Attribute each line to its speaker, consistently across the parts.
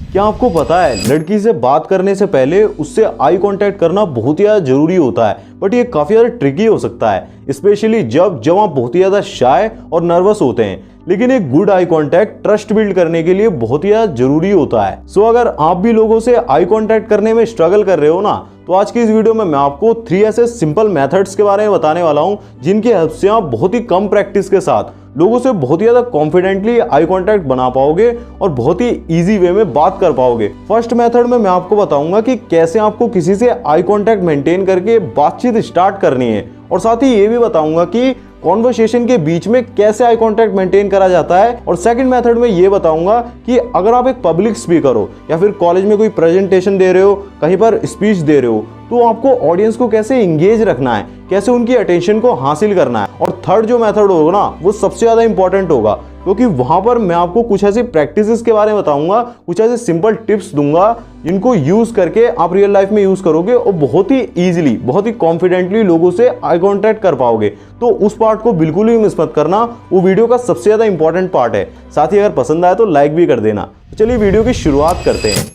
Speaker 1: क्या आपको पता है लड़की से बात करने से पहले उससे आई कांटेक्ट करना बहुत ही ज़्यादा जरूरी होता है, बट ये काफ़ी ज़्यादा ट्रिकी हो सकता है, स्पेशली जब आप बहुत ही ज़्यादा शाय और नर्वस होते हैं। लेकिन एक good eye contact trust build करने के लिए बहुत ही ज़्यादा जरूरी होता है। सो अगर आप भी लोगों से आई कांटेक्ट करने में स्ट्रगल कर रहे हो ना, तो आज की इस वीडियो में मैं आपको 3 ऐसे सिंपल मेथड्स के बारे में बताने वाला हूं जिनकी हेल्प से आप बहुत ही कम प्रैक्टिस के साथ लोगों से बहुत ही ज्यादा कॉन्फिडेंटली आई कांटेक्ट बना पाओगे और बहुत ही इजी वे में बात कर पाओगे। फर्स्ट मेथड में मैं आपको बताऊंगा कि कैसे आपको किसी से आई कांटेक्ट मेंटेन करके बातचीत स्टार्ट करनी है, और साथ ही ये भी बताऊंगा कि कॉन्वर्सेशन के बीच में कैसे आई कांटेक्ट मेंटेन करा जाता है। और सेकंड मेथड में ये बताऊंगा कि अगर आप एक पब्लिक स्पीकर हो या फिर कॉलेज में कोई प्रेजेंटेशन दे रहे हो, कहीं पर स्पीच दे रहे हो, तो आपको ऑडियंस को कैसे इंगेज रखना है, कैसे उनकी अटेंशन को हासिल करना है। और थर्ड जो मेथड होगा ना, वो सबसे ज़्यादा इंपॉर्टेंट होगा, क्योंकि वहां पर मैं आपको कुछ ऐसी प्रैक्टिसेस के बारे में बताऊंगा, कुछ ऐसे सिंपल टिप्स दूंगा जिनको यूज करके आप रियल लाइफ में यूज करोगे और बहुत ही इजीली, बहुत ही कॉन्फिडेंटली लोगों से आई कांटेक्ट कर पाओगे। तो उस पार्ट को बिल्कुल भी मिस मत करना, वो वीडियो का सबसे ज्यादा इंपॉर्टेंट पार्ट है। साथ ही अगर पसंद आए तो लाइक भी कर देना। चलिए वीडियो की शुरुआत करते हैं।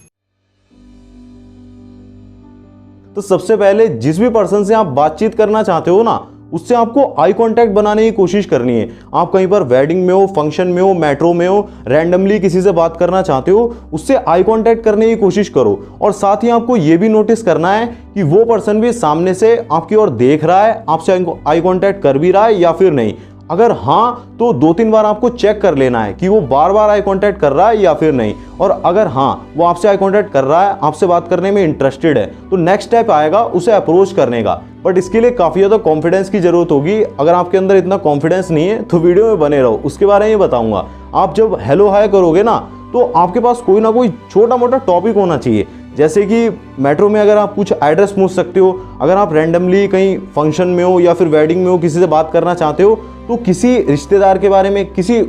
Speaker 1: तो सबसे पहले जिस भी पर्सन से आप बातचीत करना चाहते हो ना, उससे आपको आई कांटेक्ट बनाने की कोशिश करनी है। आप कहीं पर वेडिंग में हो, फंक्शन में हो, मेट्रो में हो, रैंडमली किसी से बात करना चाहते हो, उससे आई कांटेक्ट करने की कोशिश करो। और साथ ही आपको ये भी नोटिस करना है कि वो पर्सन भी सामने से आपकी ओर देख रहा है, आपसे आई कांटेक्ट कर भी रहा है या फिर नहीं। अगर हाँ, तो 2-3 बार आपको चेक कर लेना है कि वो बार बार आई कांटेक्ट कर रहा है या फिर नहीं। और अगर हाँ, वो आपसे आई कांटेक्ट कर रहा है, आपसे बात करने में इंटरेस्टेड है, तो नेक्स्ट स्टेप आएगा उसे अप्रोच करने का। बट इसके लिए काफ़ी ज़्यादा कॉन्फिडेंस की जरूरत होगी। अगर आपके अंदर इतना कॉन्फिडेंस नहीं है तो वीडियो में बने रहो, उसके बारे में बताऊंगा। आप जब हेलो हाय करोगे ना, तो आपके पास कोई ना कोई छोटा मोटा टॉपिक होना चाहिए। जैसे कि मेट्रो में अगर आप कुछ एड्रेस पूछ सकते हो, अगर आप रैंडमली कहीं फंक्शन में हो या फिर वेडिंग में हो, किसी से बात करना चाहते हो, तो किसी रिश्तेदार के बारे में, किसी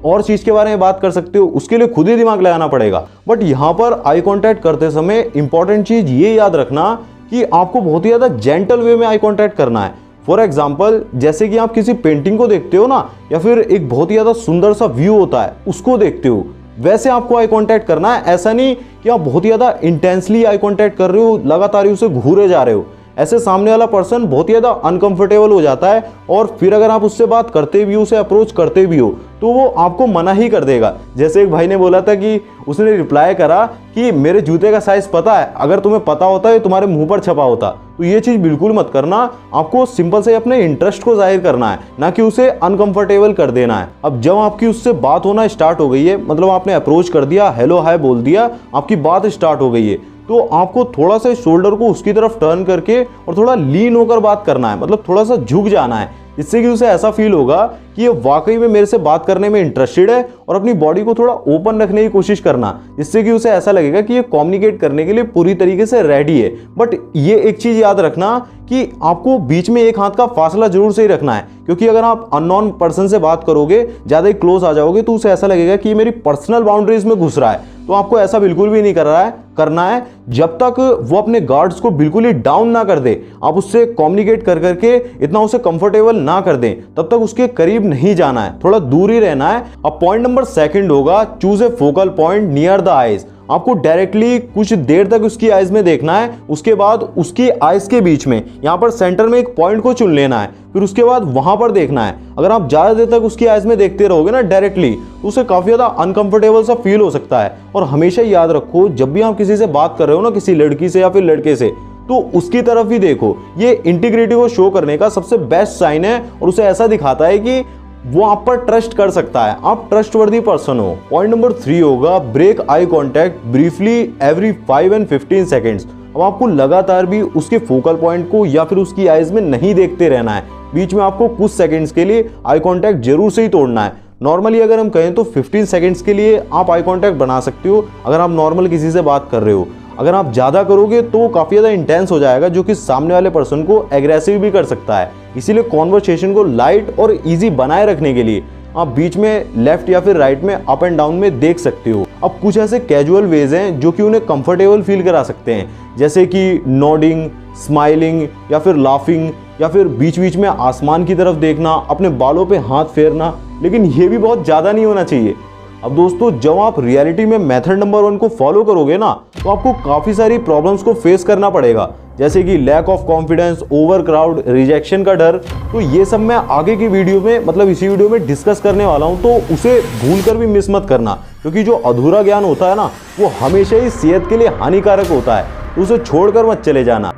Speaker 1: और चीज़ के बारे में बात कर सकते हो। उसके लिए खुद ही दिमाग लगाना पड़ेगा। बट यहाँ पर आई कांटेक्ट करते समय इंपॉर्टेंट चीज़ ये याद रखना कि आपको बहुत ही ज़्यादा जेंटल वे में आई कांटेक्ट करना है। फॉर एग्जाम्पल, जैसे कि आप किसी पेंटिंग को देखते हो ना, या फिर एक बहुत ही ज़्यादा सुंदर सा व्यू होता है, उसको देखते हो, वैसे आपको आई कांटेक्ट करना है। ऐसा नहीं कि आप बहुत ही ज़्यादा इंटेंसली आई कांटेक्ट कर रहे हो, लगातार ही उसे घूरे जा रहे हो। ऐसे सामने वाला पर्सन बहुत ही ज़्यादा अनकंफर्टेबल हो जाता है, और फिर अगर आप उससे बात करते भी हो, उसे अप्रोच करते भी हो, तो वो आपको मना ही कर देगा। जैसे एक भाई ने बोला था कि उसने रिप्लाई करा कि मेरे जूते का साइज़ पता है, अगर तुम्हें पता होता है तुम्हारे मुंह पर छपा होता। तो ये चीज़ बिल्कुल मत करना। आपको सिंपल से अपने इंटरेस्ट को जाहिर करना है, ना कि उसे अनकंफर्टेबल कर देना है। अब जब आपकी उससे बात होना स्टार्ट हो गई है, मतलब आपने अप्रोच कर दिया, हेलो हाय बोल दिया, आपकी बात स्टार्ट हो गई है, तो आपको थोड़ा सा शोल्डर को उसकी तरफ टर्न करके और थोड़ा लीन होकर बात करना है, मतलब थोड़ा सा झुक जाना है, जिससे कि उसे ऐसा फील होगा कि ये वाकई में मेरे से बात करने में इंटरेस्टेड है। और अपनी बॉडी को थोड़ा ओपन रखने की कोशिश करना, जिससे कि उसे ऐसा लगेगा कि ये कम्युनिकेट करने के लिए पूरी तरीके से रेडी है। बट ये एक चीज़ याद रखना कि आपको बीच में एक हाथ का फासला जरूर से ही रखना है, क्योंकि अगर आप अननोन पर्सन से बात करोगे, ज़्यादा ही क्लोज आ जाओगे, तो उसे ऐसा लगेगा कि ये मेरी पर्सनल बाउंड्रीज में घुस रहा है। तो आपको ऐसा बिल्कुल भी नहीं करना है। जब तक वो अपने गार्ड्स को बिल्कुल ही डाउन ना कर दे, आप उससे कम्युनिकेट कर करके इतना उसे कंफर्टेबल ना कर दें, तब तक उसके करीब नहीं जाना है, थोड़ा दूर ही रहना है। अब पॉइंट नंबर 2 होगा, choose a focal point near the eyes. आपको डायरेक्टली कुछ देर तक उसकी आइज में देखना है, उसके बाद उसकी आइज के बीच में यहाँ पर सेंटर में एक पॉइंट को चुन लेना है, फिर उसके बाद वहां पर देखना है। अगर आप ज़्यादा देर तक उसकी आइज में देखते रहोगे ना डायरेक्टली, तो उसे काफ़ी ज़्यादा अनकंफर्टेबल सा फील हो सकता है। और हमेशा याद रखो, जब भी आप किसी से बात कर रहे हो ना, किसी लड़की से या फिर लड़के से, तो उसकी तरफ ही देखो। ये इंटीग्रिटी को शो करने का सबसे बेस्ट साइन है, और उसे ऐसा दिखाता है कि वो आप पर ट्रस्ट कर सकता है, आप ट्रस्टवर्दी पर्सन हो। पॉइंट नंबर 3 होगा, break eye contact briefly every 5 and 15 seconds. अब आपको लगातार भी उसके फोकल पॉइंट को या फिर उसकी आइज में नहीं देखते रहना है, बीच में आपको कुछ सेकंड्स के लिए आई कांटेक्ट जरूर से ही तोड़ना है। नॉर्मली अगर हम कहें तो 15 सेकंड्स के लिए आप आई कांटेक्ट बना सकते हो, अगर आप नॉर्मल किसी से बात कर रहे हो। अगर आप ज़्यादा करोगे तो काफ़ी ज़्यादा इंटेंस हो जाएगा, जो कि सामने वाले पर्सन को एग्रेसिव भी कर सकता है। इसीलिए कॉन्वर्सेशन को लाइट और इजी बनाए रखने के लिए आप बीच में लेफ्ट या फिर राइट में अप एंड डाउन में देख सकते हो। अब कुछ ऐसे कैजुअल वेज हैं जो कि उन्हें कंफर्टेबल फील करा सकते हैं, जैसे कि नोडिंग, स्माइलिंग या फिर लाफिंग, या फिर बीच बीच में आसमान की तरफ देखना, अपने बालों पे हाथ फेरना। लेकिन ये भी बहुत ज़्यादा नहीं होना चाहिए। अब दोस्तों जब आप रियलिटी में मेथड नंबर 1 को फॉलो करोगे ना, तो आपको काफी सारी प्रॉब्लम्स को फेस करना पड़ेगा, जैसे कि lack of confidence, over crowd, rejection का डर। तो ये सब मैं आगे की वीडियो में, मतलब इसी वीडियो में डिस्कस करने वाला हूं, तो उसे भूल कर भी मिस मत करना, क्योंकि जो अधूरा ज्ञान होता है ना, वो हमेशा ही सेहत के लिए हानिकारक होता है, तो उसे छोड़कर मत चले जाना।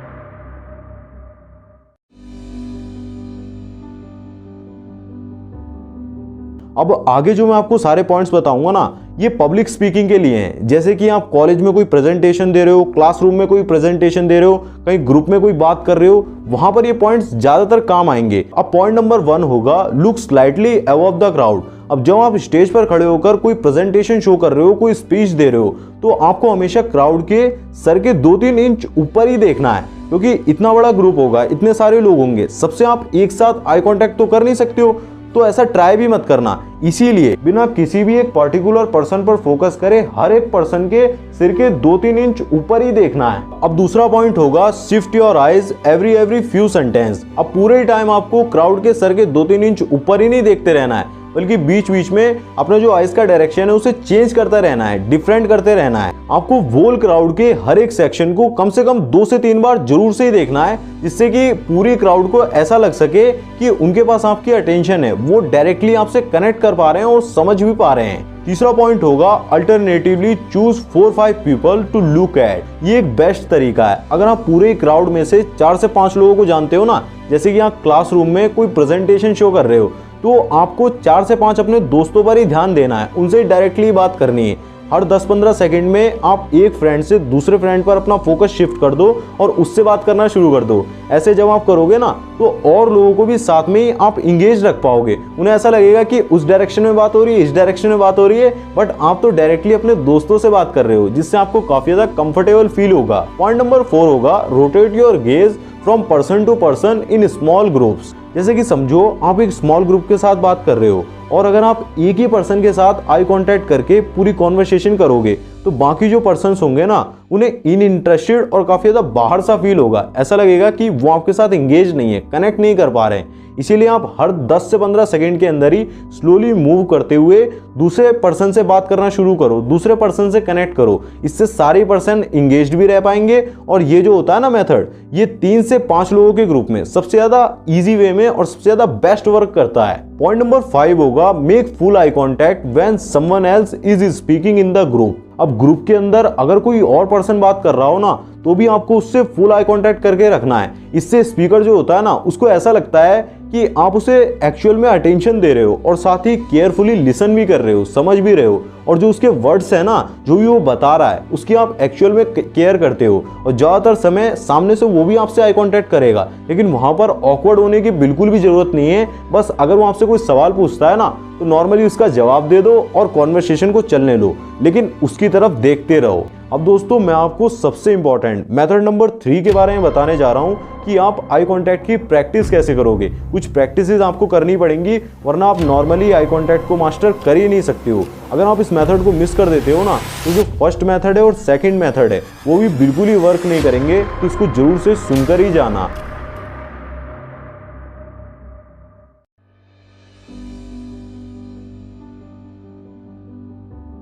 Speaker 1: अब आगे जो मैं आपको सारे पॉइंट्स बताऊंगा ना, ये पब्लिक स्पीकिंग के लिए हैं। जैसे कि आप कॉलेज में कोई प्रेजेंटेशन दे रहे हो, क्लासरूम में कोई प्रेजेंटेशन दे रहे हो, कहीं ग्रुप में कोई बात कर रहे हो, वहां पर ये पॉइंट्स ज्यादातर काम आएंगे। अब पॉइंट नंबर 1 होगा look slightly above the crowd. अब जब आप स्टेज पर खड़े होकर कोई प्रेजेंटेशन शो कर रहे हो, कोई स्पीच दे रहे हो, तो आपको हमेशा क्राउड के सर के 2-3 इंच ऊपर ही देखना है, क्योंकि इतना बड़ा ग्रुप होगा, इतने सारे लोग होंगे, सबसे आप एक साथ आई कांटेक्ट तो कर नहीं सकते हो, तो ऐसा ट्राई भी मत करना। इसीलिए बिना किसी भी एक पर्टिकुलर पर्सन पर फोकस करे, हर एक पर्सन के सिर के 2-3 इंच ऊपर ही देखना है। अब दूसरा पॉइंट होगा shift your eyes every few sentence. अब पूरे टाइम आपको क्राउड के सर के 2-3 इंच ऊपर ही नहीं देखते रहना है, बल्कि बीच बीच में अपना जो आइज का डायरेक्शन है उसे चेंज करता रहना है, डिफरेंट करते रहना है। आपको वोल क्राउड के हर एक सेक्शन को कम से कम 2 से 3 बार जरूर से ही देखना है, जिससे कि पूरी क्राउड को ऐसा लग सके कि उनके पास आपकी अटेंशन है, वो डायरेक्टली आपसे कनेक्ट कर पा रहे हैं और समझ भी पा रहे हैं। तीसरा पॉइंट होगा alternatively choose 4-5 people to look at. ये एक बेस्ट तरीका है। अगर आप पूरे क्राउड में से 4 से 5 लोगों को जानते हो ना, जैसे कि आप क्लासरूम में कोई प्रेजेंटेशन शो कर रहे हो, तो आपको 4 से 5 अपने दोस्तों पर ही ध्यान देना है, उनसे डायरेक्टली बात करनी है। हर 10-15 सेकंड में आप एक फ्रेंड से दूसरे फ्रेंड पर अपना फोकस शिफ्ट कर दो और उससे बात करना शुरू कर दो। ऐसे जब आप करोगे ना, तो और लोगों को भी साथ में ही आप इंगेज रख पाओगे। उन्हें ऐसा लगेगा कि उस डायरेक्शन में बात हो रही है, इस डायरेक्शन में बात हो रही है, बट आप तो डायरेक्टली अपने दोस्तों से बात कर रहे हो, जिससे आपको काफी ज्यादा कंफर्टेबल फील होगा। पॉइंट नंबर 4 होगा rotate your gaze from person to person in small groups. जैसे कि समझो आप एक स्मॉल ग्रुप के साथ बात कर रहे हो, और अगर आप एक ही पर्सन के साथ आई कांटेक्ट करके पूरी कॉन्वर्सेशन करोगे, तो बाकी जो पर्सन्स होंगे ना, उन्हें इनइंटरेस्टेड और काफी ज्यादा बाहर सा फील होगा। ऐसा लगेगा कि वो आपके साथ एंगेज नहीं है, कनेक्ट नहीं कर पा रहे हैं। इसीलिए आप हर 10 से 15 सेकंड के अंदर ही स्लोली मूव करते हुए दूसरे पर्सन से बात करना शुरू करो, दूसरे पर्सन से कनेक्ट करो। इससे सारे पर्सन एंगेज्ड भी रह पाएंगे, और ये जो होता है ना मेथड, ये 3 से 5 लोगों के ग्रुप में सबसे ज्यादा इजी वे में और सबसे ज्यादा बेस्ट वर्क करता है। पॉइंट नंबर 5 होगा make full eye contact when someone else is speaking in the group. अब ग्रुप के अंदर अगर कोई और पर्सन बात कर रहा हो ना, तो भी आपको उससे फुल आई कांटेक्ट करके रखना है। इससे स्पीकर जो होता है ना, उसको ऐसा लगता है कि आप उसे एक्चुअल में अटेंशन दे रहे हो, और साथ ही केयरफुली लिसन भी कर रहे हो, समझ भी रहे हो, और जो उसके वर्ड्स है ना, जो भी वो बता रहा है, उसकी आप एक्चुअल में केयर करते हो। और ज्यादातर समय सामने से वो भी आपसे आई कांटेक्ट करेगा, लेकिन वहां पर ऑकवर्ड होने की बिल्कुल भी जरूरत नहीं है। बस अगर वो आपसे कोई सवाल पूछता है ना, तो नॉर्मली उसका जवाब दे दो और कॉन्वर्सेशन को चलने लो, लेकिन उसकी तरफ देखते रहो। अब दोस्तों मैं आपको सबसे इंपॉर्टेंट मेथड नंबर 3 के बारे में बताने जा रहा हूं कि आप आई कांटेक्ट की प्रैक्टिस कैसे करोगे। कुछ प्रैक्टिसेस आपको करनी पड़ेंगी, वरना आप नॉर्मली आई कांटेक्ट को मास्टर कर ही नहीं सकते हो। अगर आप इस मेथड को मिस कर देते हो ना, तो जो फर्स्ट मेथड है और सेकंड मेथड है, वो भी बिल्कुल ही वर्क नहीं करेंगे। तो इसको जरूर से सुनकर ही जाना।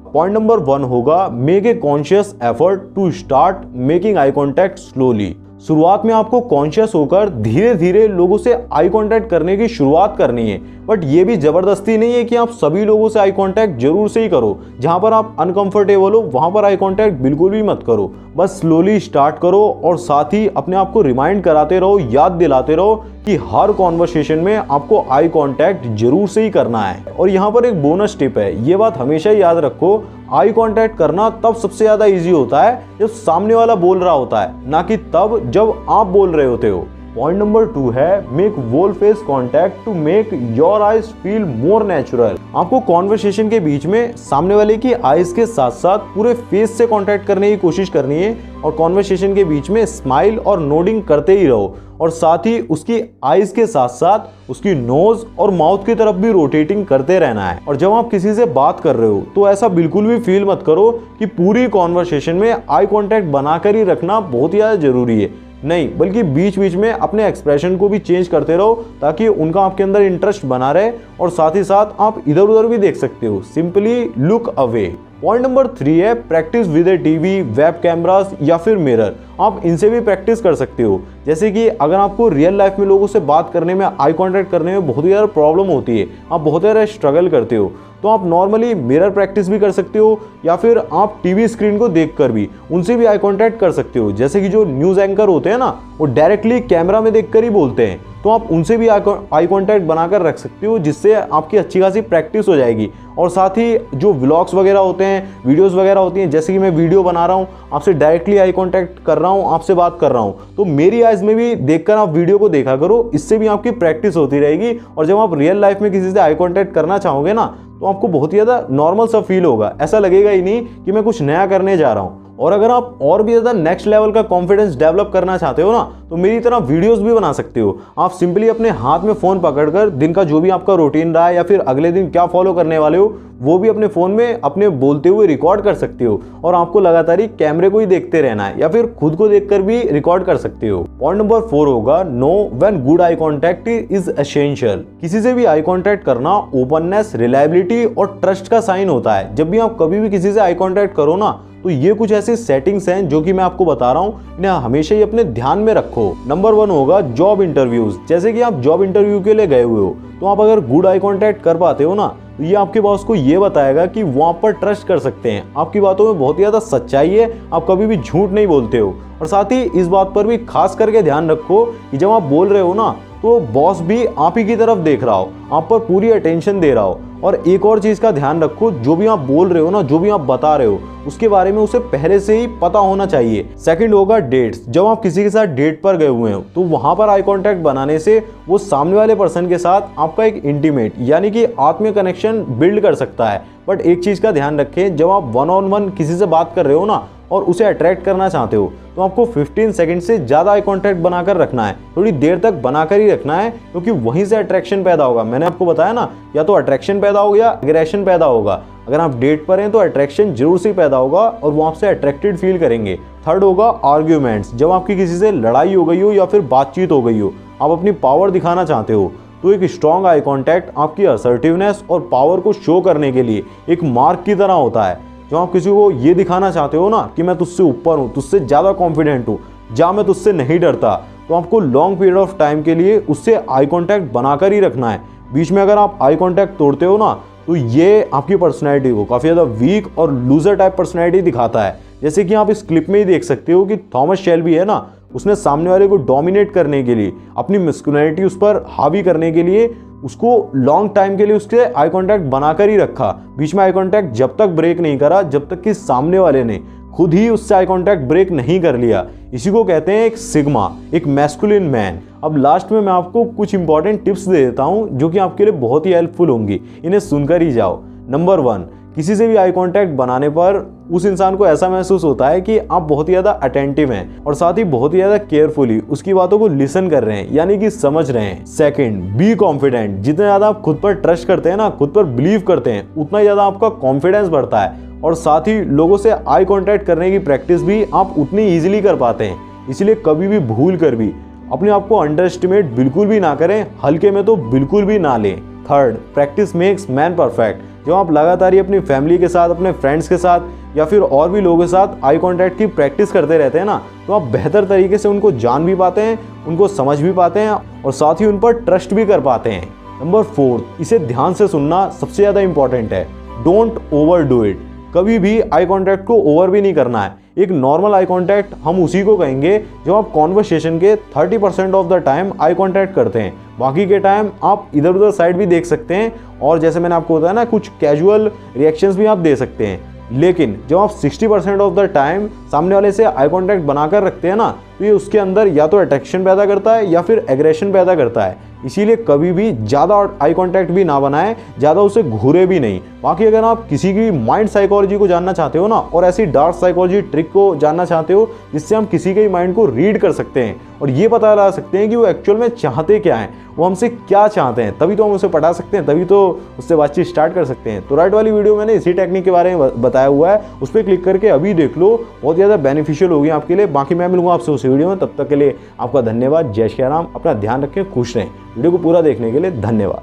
Speaker 1: पॉइंट नंबर 1 होगा make a conscious effort to start making eye contact slowly. शुरुआत में आपको कॉन्शियस होकर धीरे धीरे लोगों से आई कांटेक्ट करने की शुरुआत करनी है, बट ये भी जबरदस्ती नहीं है कि आप सभी लोगों से आई कांटेक्ट जरूर से ही करो। जहां पर आप अनकंफर्टेबल हो, वहां पर आई कांटेक्ट बिल्कुल भी मत करो। बस स्लोली स्टार्ट करो, और साथ ही अपने आप को रिमाइंड कराते रहो, याद दिलाते रहो कि हर कॉन्वर्सेशन में आपको आई कांटेक्ट जरूर से ही करना है। और यहाँ पर एक बोनस टिप है, ये बात हमेशा याद रखो, आई कांटेक्ट करना तब सबसे ज्यादा इजी होता है जब सामने वाला बोल रहा होता है, ना कि तब जब आप बोल रहे होते हो। पॉइंट नंबर 2 है make whole face contact to make your eyes feel more natural. आपको कॉन्वर्सेशन के बीच में सामने वाले की आईज के साथ साथ पूरे फेस से कांटेक्ट करने की कोशिश करनी है, और कॉन्वर्सेशन के बीच में स्माइल और नोडिंग करते ही रहो, और साथ ही उसकी आईज के साथ साथ उसकी नोज और माउथ की तरफ भी रोटेटिंग करते रहना है। और जब आप किसी से बात कर रहे हो, तो ऐसा बिल्कुल भी फील मत करो कि पूरी कॉन्वर्सेशन में आई कांटेक्ट बनाकर ही रखना बहुत ही ज्यादा जरूरी है। नहीं, बल्कि बीच बीच में अपने एक्सप्रेशन को भी चेंज करते रहो ताकि उनका आपके अंदर इंटरेस्ट बना रहे और साथ ही साथ आप इधर उधर भी देख सकते हो। Simply look away. Point number 3 है practice with A TV, web cameras या फिर मिरर। आप इनसे भी प्रैक्टिस कर सकते हो। जैसे कि अगर आपको रियल लाइफ में लोगों से बात करने में, आई कांटेक्ट करने में बहुत ही ज़्यादा प्रॉब्लम होती है, आप बहुत ज़्यादा स्ट्रगल करते हो, तो आप नॉर्मली मिरर प्रैक्टिस भी कर सकते हो या फिर आप टीवी स्क्रीन को देखकर भी उनसे भी आई कांटेक्ट कर सकते हो। जैसे कि जो न्यूज़ एंकर होते हैं ना, वो डायरेक्टली कैमरा में देखकर ही बोलते हैं, तो आप उनसे भी आई कांटेक्ट बनाकर रख सकते हो, जिससे आपकी अच्छी खासी प्रैक्टिस हो जाएगी। और साथ ही जो व्लॉग्स वगैरह होते हैं, वीडियोस वगैरह होती हैं, जैसे कि मैं वीडियो बना रहा हूँ, आपसे डायरेक्टली आई कांटेक्ट कर रहा हूँ, आपसे बात कर रहा हूँ, तो मेरी आइज में भी देखकर आप वीडियो को देखा करो। इससे भी आपकी प्रैक्टिस होती रहेगी और जब आप रियल लाइफ में किसी से आई कांटेक्ट करना चाहोगे ना, तो आपको बहुत ही ज़्यादा नॉर्मल सा फील होगा। ऐसा लगेगा ही नहीं कि मैं कुछ नया करने जा रहा हूँ। और अगर आप और भी ज़्यादा नेक्स्ट लेवल का कॉन्फिडेंस डेवलप करना चाहते हो ना, तो मेरी तरह वीडियोस भी बना सकते हो। आप सिंपली अपने हाथ में फ़ोन पकड़कर दिन का जो भी आपका रूटीन रहा है या फिर अगले दिन क्या फॉलो करने वाले हो, वो भी अपने फ़ोन में अपने बोलते हुए रिकॉर्ड कर सकते हो। और आपको लगातार ही कैमरे को ही देखते रहना है या फिर खुद को देखकर भी रिकॉर्ड कर सकते हो। पॉइंट नंबर 4 होगा know when good eye contact is essential. किसी से भी आई कॉन्टैक्ट करना ओपननेस, रिलायबिलिटी और ट्रस्ट का साइन होता है। जब भी आप कभी भी किसी से आई कॉन्टैक्ट करो ना, तो ये कुछ ऐसे सेटिंग्स हैं जो कि मैं आपको बता रहा हूँ, इन्हें हमेशा ही अपने ध्यान में रखो। नंबर 1 होगा जॉब इंटरव्यूज। जैसे कि आप जॉब इंटरव्यू के लिए गए हुए हो, तो आप अगर गुड आई कॉन्टैक्ट कर पाते हो ना, तो ये आपके बॉस को ये बताएगा कि वो आप पर ट्रस्ट कर सकते हैं, आपकी बातों में बहुत ही ज़्यादा सच्चाई है, आप कभी भी झूठ नहीं बोलते हो। और साथ ही इस बात पर भी खास करके ध्यान रखो कि जब आप बोल रहे हो ना, तो बॉस भी आप ही की तरफ देख रहा हो, आप पर पूरी अटेंशन दे रहा हो। और एक और चीज़ का ध्यान रखो, जो भी आप बोल रहे हो ना, जो भी आप बता रहे हो, उसके बारे में उसे पहले से ही पता होना चाहिए। सेकंड होगा डेट्स। जब आप किसी के साथ डेट पर गए हुए हो, तो वहां पर आई कांटेक्ट बनाने से वो सामने वाले पर्सन के साथ आपका एक इंटीमेट यानी कि आत्मीय कनेक्शन बिल्ड कर सकता है। बट एक चीज़ का ध्यान रखें, जब आप 1-on-1 किसी से बात कर रहे हो ना और उसे अट्रैक्ट करना चाहते हो, तो आपको 15 सेकंड से ज़्यादा आई कांटेक्ट बनाकर रखना है, थोड़ी देर तक बनाकर ही रखना है, क्योंकि वहीं से अट्रैक्शन पैदा होगा। मैंने आपको बताया ना, या तो अट्रैक्शन पैदा होगा या एग्रेशन पैदा होगा। अगर आप डेट पर हैं तो अट्रैक्शन जरूर से पैदा होगा और वो आपसे अट्रैक्टेड फील करेंगे। थर्ड होगा आर्ग्यूमेंट्स। जब आपकी किसी से लड़ाई हो गई हो या फिर बातचीत हो गई हो, आप अपनी पावर दिखाना चाहते हो, तो एक स्ट्रॉन्ग आई कांटेक्ट आपकी असर्टिवनेस और पावर को शो करने के लिए एक मार्क की तरह होता है। जब आप किसी को ये दिखाना चाहते हो ना कि मैं तुझसे ऊपर हूँ, तुझसे ज़्यादा कॉन्फिडेंट हूँ, जा मैं तुझसे नहीं डरता, तो आपको लॉन्ग पीरियड ऑफ टाइम के लिए उससे आई कांटेक्ट बनाकर ही रखना है। बीच में अगर आप आई कांटेक्ट तोड़ते हो ना, तो ये आपकी पर्सनैलिटी को काफ़ी ज़्यादा वीक और लूजर टाइप पर्सनैलिटी दिखाता है। जैसे कि आप इस क्लिप में ही देख सकते हो कि थॉमस शेल्बी है ना, उसने सामने वाले को डोमिनेट करने के लिए, अपनी मस्कुलिनिटी उस पर हावी करने के लिए, उसको लॉन्ग टाइम के लिए उसके आई कांटेक्ट बनाकर ही रखा। बीच में आई कांटेक्ट जब तक ब्रेक नहीं करा जब तक कि सामने वाले ने खुद ही उससे आई कांटेक्ट ब्रेक नहीं कर लिया। इसी को कहते हैं एक सिग्मा, एक मैस्कुलिन मैन। अब लास्ट में मैं आपको कुछ इंपॉर्टेंट टिप्स दे देता हूं जो कि आपके लिए बहुत ही हेल्पफुल होंगी, इन्हें सुनकर ही जाओ। नंबर 1, किसी से भी आई कांटेक्ट बनाने पर उस इंसान को ऐसा महसूस होता है कि आप बहुत ही ज़्यादा अटेंटिव हैं और साथ ही बहुत ही ज़्यादा केयरफुली उसकी बातों को लिसन कर रहे हैं, यानी कि समझ रहे हैं। Second, be confident. जितना ज़्यादा आप खुद पर ट्रस्ट करते हैं ना, खुद पर बिलीव करते हैं, उतना ज़्यादा आपका कॉन्फिडेंस बढ़ता है और साथ ही लोगों से आई कांटेक्ट करने की प्रैक्टिस भी आप उतनी ईजिली कर पाते हैं। इसलिए कभी भी भूल कर भी अपने आप को अंडर एस्टिमेट बिल्कुल भी ना करें, हल्के में तो बिल्कुल भी ना लें। Third, practice makes man perfect. जब आप लगातार ही अपनी फैमिली के साथ, अपने फ्रेंड्स के साथ या फिर और भी लोगों के साथ आई कांटेक्ट की प्रैक्टिस करते रहते हैं ना, तो आप बेहतर तरीके से उनको जान भी पाते हैं, उनको समझ भी पाते हैं और साथ ही उन पर ट्रस्ट भी कर पाते हैं। नंबर 4, इसे ध्यान से सुनना सबसे ज़्यादा इंपॉर्टेंट है। Don't over do it. कभी भी आई कांटेक्ट को ओवर भी नहीं करना है। एक नॉर्मल आई कांटेक्ट हम उसी को कहेंगे जब आप कॉन्वर्सेशन के 30% of the time eye contact करते हैं, बाकी के टाइम आप इधर उधर साइड भी देख सकते हैं और जैसे मैंने आपको बताया ना, कुछ कैजुअल रिएक्शंस भी आप दे सकते हैं। लेकिन जब आप 60% ऑफ द टाइम सामने वाले से आई कांटेक्ट बनाकर रखते हैं ना, तो ये उसके अंदर या तो अट्रैक्शन पैदा करता है या फिर एग्रेशन पैदा करता है। इसीलिए कभी भी ज़्यादा आई कांटेक्ट भी ना बनाएं, ज़्यादा उसे घूरे भी नहीं। बाकी अगर आप किसी की माइंड साइकोलॉजी को जानना चाहते हो ना, और ऐसी डार्क साइकोलॉजी ट्रिक को जानना चाहते हो जिससे हम किसी के माइंड को रीड कर सकते हैं और ये पता लगा सकते हैं कि वो एक्चुअल में चाहते क्या हैं, वो हमसे क्या चाहते हैं, तभी तो हम उसे पढ़ा सकते हैं, तभी तो उससे बातचीत स्टार्ट कर सकते हैं। तो राइट वाली वीडियो मैंने इसी टेक्निक के बारे में बताया हुआ है, उस पर क्लिक करके अभी देख लो, बहुत ज़्यादा बेनिफिशियल होगी आपके लिए। बाकी मैं मिलूंगा आपसे उसी से वीडियो में। तब तक के लिए आपका धन्यवाद। जय श्री राम। अपना ध्यान रखें, खुश रहें। वीडियो को पूरा देखने के लिए धन्यवाद।